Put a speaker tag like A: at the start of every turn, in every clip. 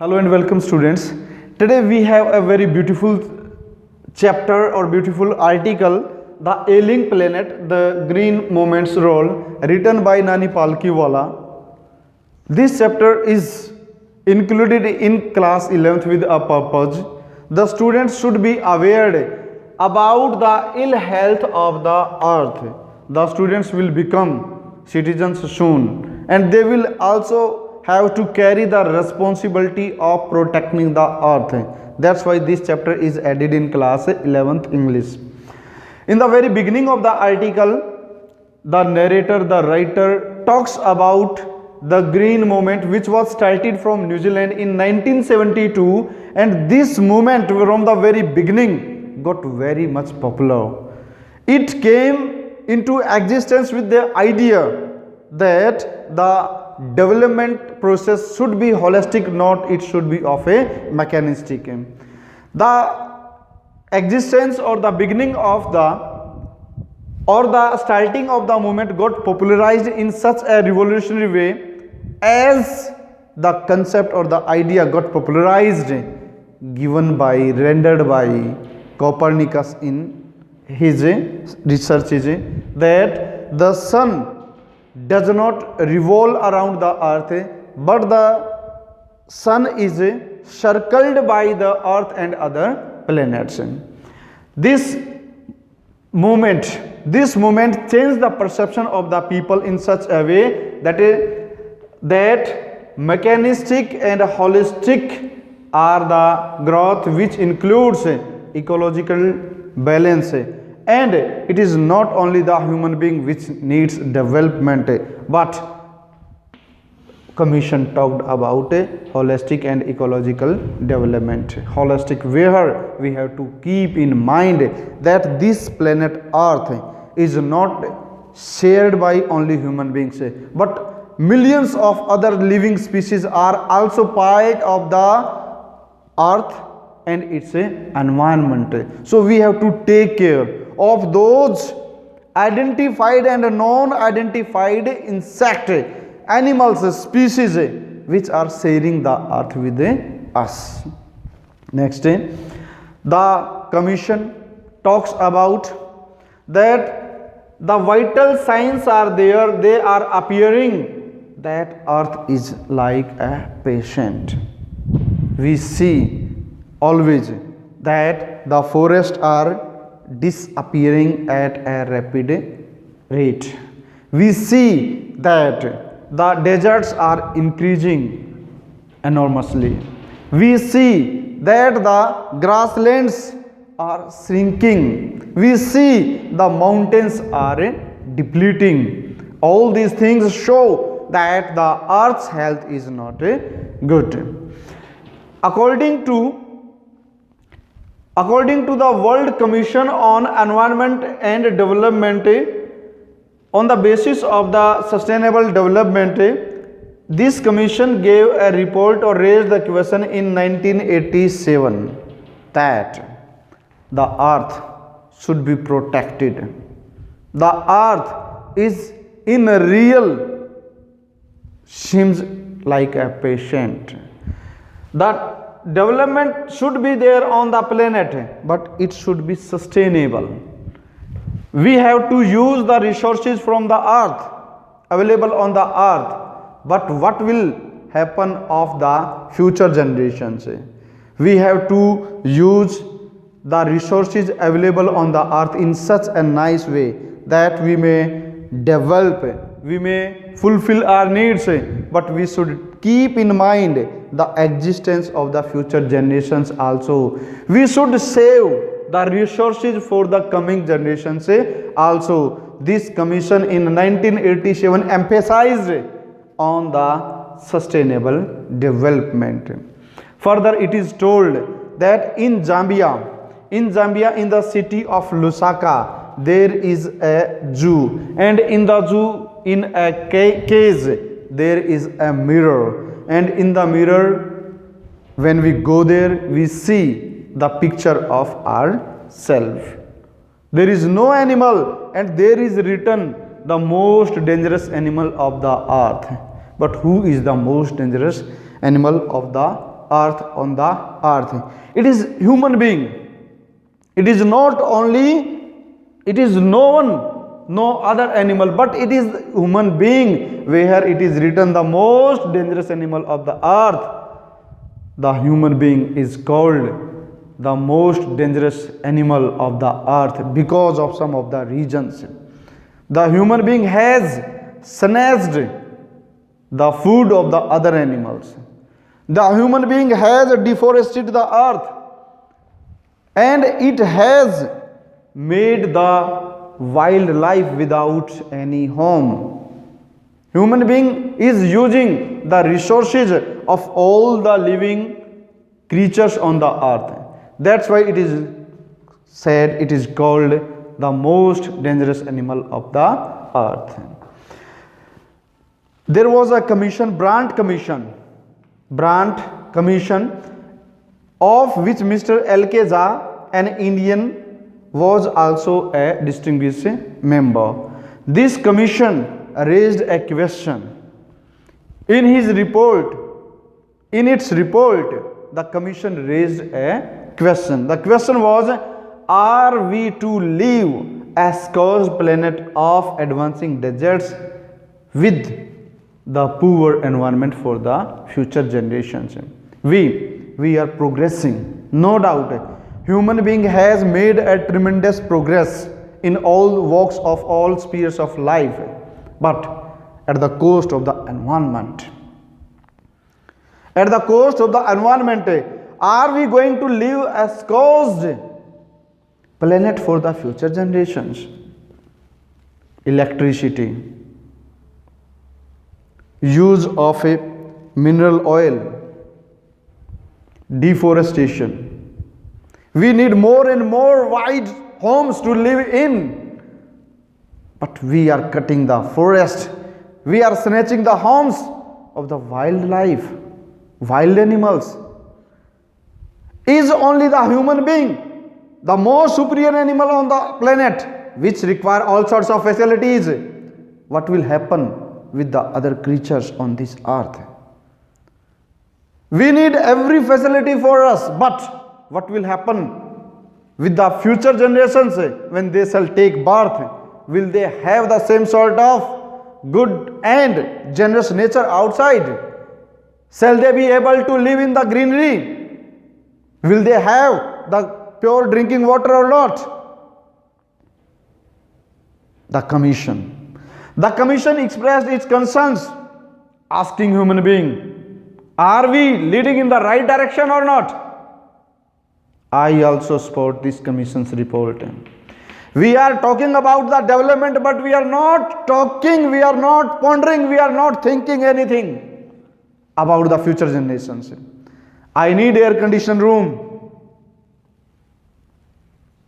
A: Hello and welcome students. Today we have a very beautiful chapter or beautiful article, The Ailing Planet, the Green Moment's Role, written by Nani Palkiwala. This chapter is included in class 11th with a purpose. The students should be aware about the ill health of the earth. The students will become citizens soon and they will also have to carry the responsibility of protecting the earth. That's why this chapter is added in class 11th English. In the very beginning of the article, the narrator, the writer talks about the green movement which was started from New Zealand in 1972, and this movement from the very beginning got very much popular. It came into existence with the idea that the development process should be holistic, not it should be of a mechanistic. The existence or the beginning of the starting of the movement got popularized in such a revolutionary way as the concept or the idea got popularized, rendered by Copernicus in his researches, that the sun does not revolve around the earth, but the sun is circled by the earth and other planets. This movement changed the perception of the people in such a way that mechanistic and holistic are the growth which includes ecological balance. And it is not only the human being which needs development, but Commission talked about a holistic and ecological development. Holistic, where we have to keep in mind that this planet Earth is not shared by only human beings, but millions of other living species are also part of the Earth and its environment. So we have to take care of those identified and non-identified insect, animals, species which are sharing the earth with us. Next, the Commission talks about that the vital signs are there, they are appearing that earth is like a patient. We see always that the forests are disappearing at a rapid rate. We see that the deserts are increasing enormously. We see that the grasslands are shrinking. We see the mountains are depleting. All these things show that the earth's health is not good. According to the World Commission on Environment and Development, on the basis of the sustainable development, this commission gave a report or raised the question in 1987 that the earth should be protected. The earth is in real seems like a patient. That development should be there on the planet, but it should be sustainable. We have to use the resources from the earth available on the earth, but what will happen of the future generations? We have to use the resources available on the earth in such a nice way that we may develop, we may fulfill our needs, but we should keep in mind the existence of the future generations also. We should save the resources for the coming generations also. This commission in 1987 emphasized on the sustainable development. Further, it is told that in Zambia, in the city of Lusaka, there is a zoo, and in the zoo, in a cage, there is a mirror, and in the mirror, when we go there, we see the picture of ourselves. There is no animal, and there is written the most dangerous animal of the earth. But who is the most dangerous animal of the earth, on the earth. It is human being. It is not only, it is no other animal, but it is human being, where it is written the most dangerous animal of the earth. The human being is called the most dangerous animal of the earth because of some of the reasons. The human being has snatched the food of the other animals. The human being has deforested the earth, and it has made the wildlife without any home. Human being is using the resources of all the living creatures on the earth. That's why it is said it is called the most dangerous animal of the earth. There was a commission, Brandt Commission, of which Mr. L.K. Jha, an Indian, was also a distinguished member. This commission raised a question. In its report, the commission raised a question. The question was, are we to live a scorched planet of advancing deserts with the poor environment for the future generations? We are progressing, no doubt. Human being has made a tremendous progress in all walks of all spheres of life, but at the cost of the environment. At the cost of the environment, are we going to live a scorched planet for the future generations? Electricity, use of a mineral oil, deforestation. We need more and more wide homes to live in, but we are cutting the forest. We are snatching the homes of the wildlife, wild animals. Is only the human being the most superior animal on the planet, which require all sorts of facilities? What will happen with the other creatures on this earth? We need every facility for us, but what will happen with the future generations when they shall take birth? Will they have the same sort of good and generous nature outside? Shall they be able to live in the greenery? Will they have the pure drinking water or not? The commission expressed its concerns, asking human being, are we leading in the right direction or not? I also support this commission's report. We are talking about the development, but we are not talking, we are not pondering, we are not thinking anything about the future generations. I need air-conditioned room.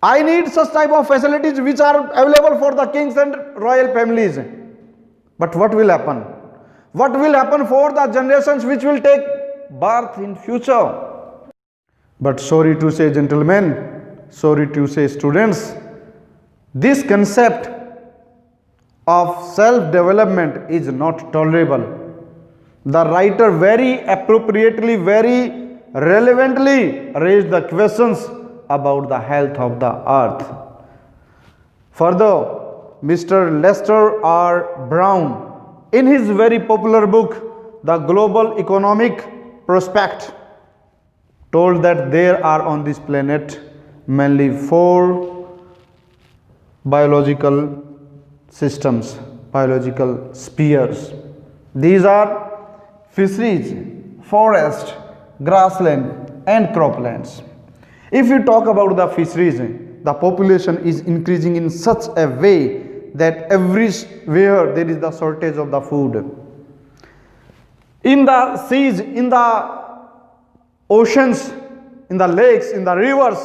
A: I need such type of facilities which are available for the kings and royal families. But what will happen? What will happen for the generations which will take birth in future? But sorry to say, gentlemen, sorry to say, students, this concept of self-development is not tolerable. The writer very appropriately, very relevantly raised the questions about the health of the earth. Further, Mr. Lester R. Brown, in his very popular book, The Global Economic Prospect, told that there are on this planet mainly 4 biological systems, biological spheres. These are fisheries, forest, grassland and croplands. If we talk about the fisheries, the population is increasing in such a way that everywhere there is the shortage of the food. In the seas, in the oceans, in the lakes, in the rivers,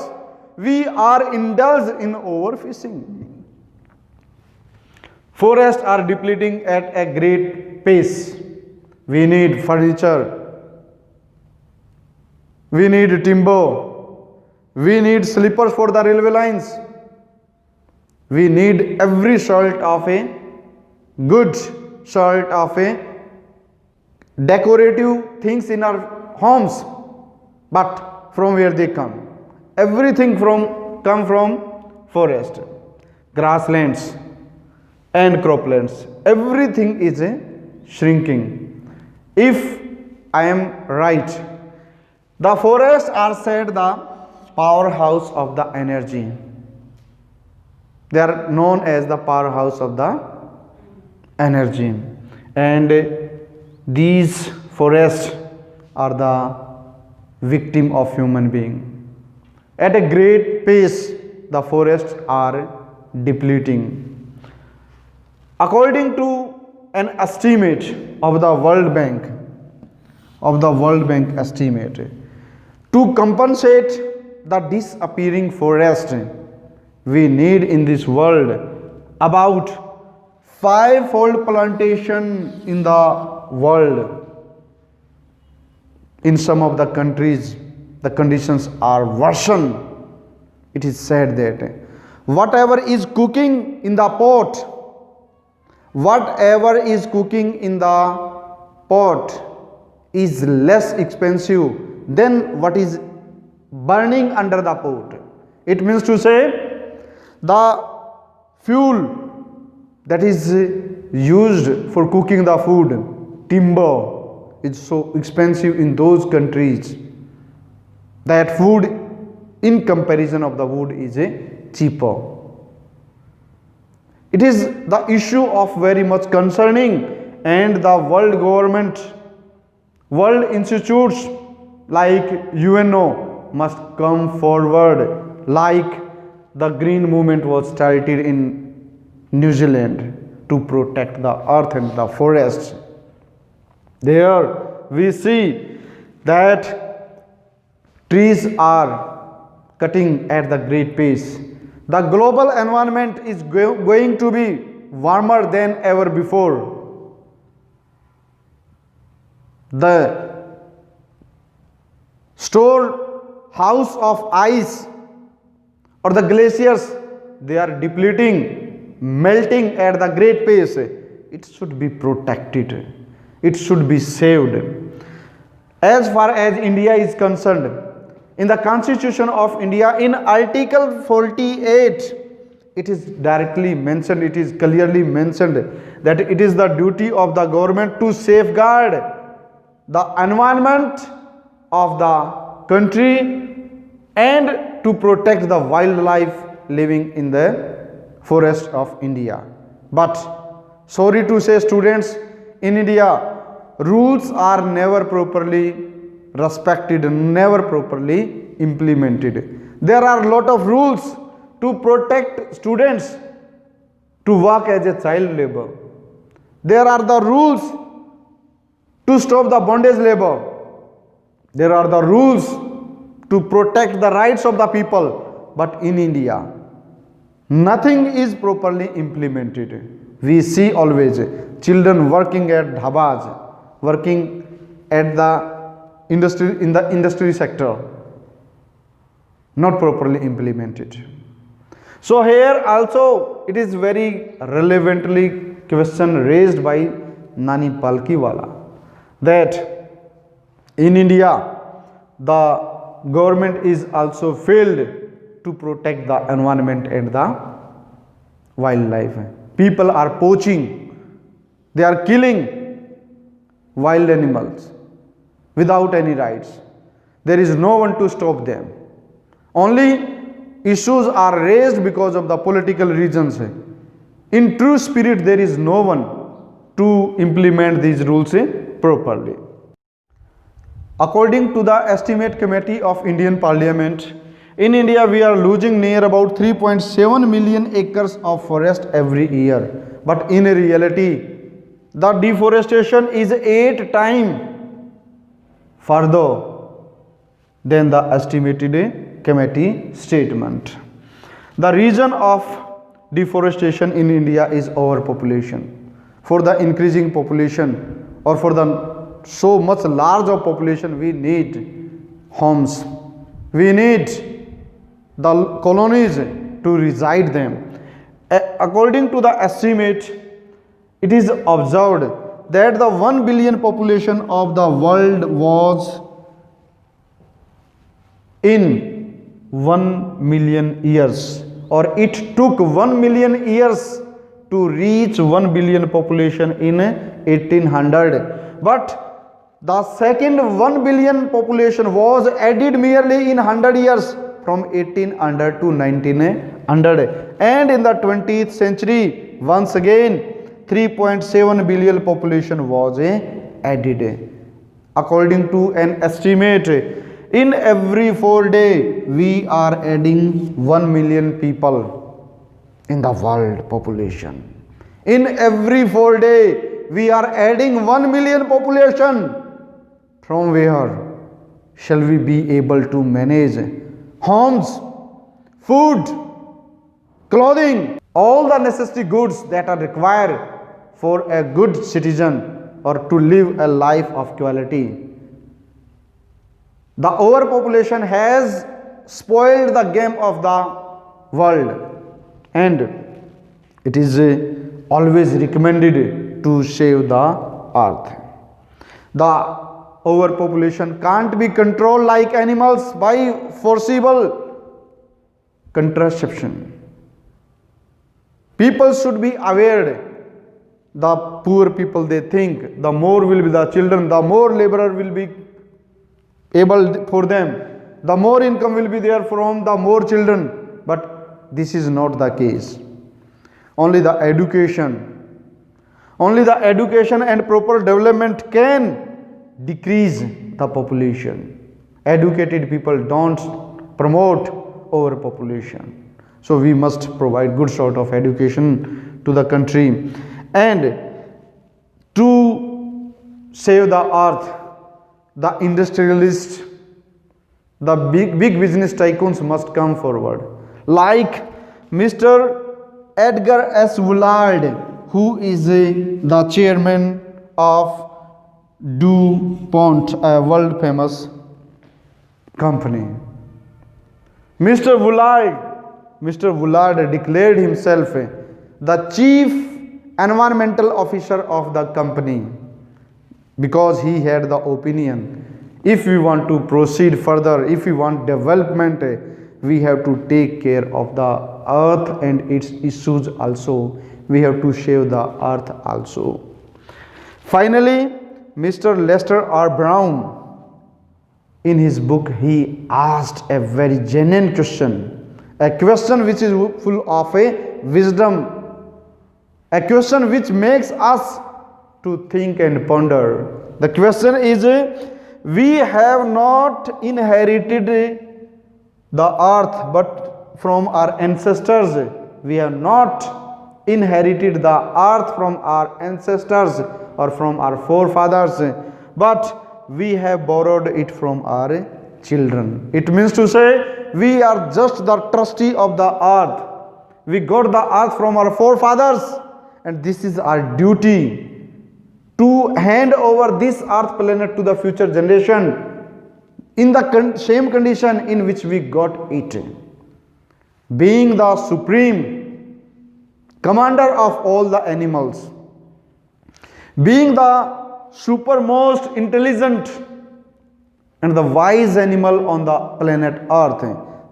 A: we are indulged in overfishing. Forests are depleting at a great pace. We need furniture, we need timber, we need sleepers for the railway lines, we need every sort of a good sort of a decorative things in our homes. But from where they come? Everything come from forest, grasslands and croplands. Everything is shrinking. If I am right, the forests are said the powerhouse of the energy. They are known as the powerhouse of the energy, and these forests are the victim of human being. At a great pace, the forests are depleting. According to an estimate of the World Bank, estimate, to compensate the disappearing forest, we need in this world about 5-fold plantation in the world. In some of the countries, the conditions are worsened. It is said that whatever is cooking in the pot, is less expensive than what is burning under the pot. It means to say, the fuel that is used for cooking the food, timber, is so expensive in those countries that food in comparison of the wood is cheaper. It is the issue of very much concerning, and the world government, world institutes like UNO must come forward, like the green movement was started in New Zealand to protect the earth and the forests. There we see that trees are cutting at the great pace. The global environment is going to be warmer than ever before. The storehouse of ice or the glaciers, they are depleting, melting at the great pace. It should be protected. It should be saved. As far as India is concerned, in the Constitution of India, in Article 48, it is directly mentioned, it is clearly mentioned that it is the duty of the government to safeguard the environment of the country and to protect the wildlife living in the forest of India. But sorry to say, students, in India, rules are never properly respected, never properly implemented. There are a lot of rules to protect students to work as a child labor. There are the rules to stop the bondage labor. There are the rules to protect the rights of the people. But in India, nothing is properly implemented. We see always children working at dhabas, working at the industry, in the industry sector, not properly implemented. So here also it is very relevantly question raised by Nani Palkiwala that in India the government is also failed to protect the environment and the wildlife. People are poaching, they are killing wild animals without any rights. There is no one to stop them. Only issues are raised because of the political reasons. In true spirit, there is no one to implement these rules properly. According to the Estimate Committee of Indian Parliament, in India we are losing near about 3.7 million acres of forest every year. But in reality, the deforestation is 8 times further than the estimated committee statement. The reason of deforestation in India is overpopulation. For the increasing population or for the so much large of population, we need homes, we need the colonies to reside them. According to the estimate, it is observed that the 1 billion population of the world was in 1 million years, or it took 1 million years to reach 1 billion population in 1800. But the second 1 billion population was added merely in 100 years from 1800 to 1900. And in the 20th century, once again, 3.7 billion population was added. According to an estimate, in every 4 days, we are adding 1 million people in the world population. In every 4 days, we are adding 1 million population. From where shall we be able to manage homes, food, clothing, all the necessary goods that are required for a good citizen or to live a life of quality? The overpopulation has spoiled the game of the world, and it is always recommended to save the earth. The overpopulation can't be controlled like animals by forcible contraception. People should be aware. The poor people, they think the more will be the children, the more laborer will be able for them, the more income will be there from the more children. But this is not the case. Only the education and proper development can decrease the population. Educated people don't promote overpopulation. So we must provide good sort of education to the country. And to save the earth, the industrialists, the big business tycoons must come forward. Like Mr. Edgar S. Woolard, who is the chairman of DuPont, a world famous company. Mr. Woolard declared himself the chief environmental officer of the company, because he had the opinion, if we want to proceed further, if we want development, we have to take care of the earth and its issues also. We have to save the earth also. Finally, Mr. Lester R. Brown, in his book, he asked a very genuine question, a question which is full of a wisdom, a question which makes us to think and ponder. The question is, we have not inherited the earth but from our ancestors. We have not inherited the earth from our ancestors or from our forefathers, but we have borrowed it from our children. It means to say, we are just the trustee of the earth. We got the earth from our forefathers, and this is our duty to hand over this earth planet to the future generation in the same condition in which we got it. Being the supreme commander of all the animals, being the supermost intelligent and the wise animal on the planet earth,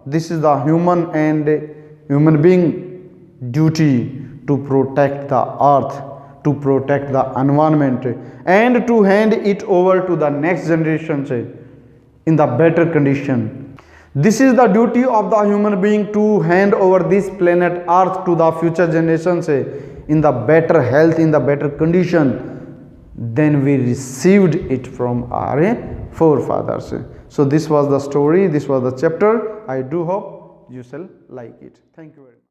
A: this is the human being duty to protect the earth, to protect the environment, and to hand it over to the next generations in the better condition. This is the duty of the human being, to hand over this planet earth to the future generations in the better health, in the better condition than we received it from our forefathers. So this was the story, this was the chapter. I do hope you shall like it. Thank you very much.